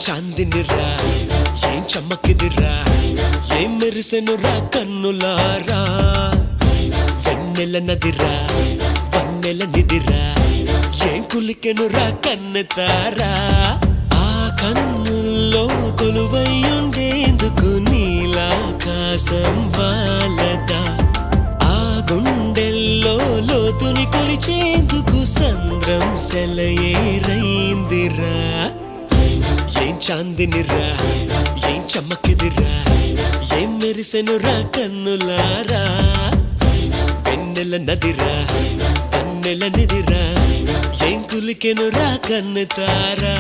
చాందినిరా ఏం చమ్మకిదిరా ఏం మెరిసెనురా కన్నులారా వెన్నెల నదిరా వన్నెల నిదిరా ఏం కులికెనురా కన్నెతారా ఆ కన్నుల్లో కొలువయ్యుండేందుకు నీలాకాశం వాలదా ఆ గుండెల్లో లోతుని కొలిచేందుకు సంద్రం సెలయేరైందిరా ఏం చాందినిరా ఏం చమ్మకిదిరా ఏం మెరిసెనురా కన్నులారా వెన్నెల నదిరా వన్నెల నిదిరా ఏం కులికెనురా కన్నెతారా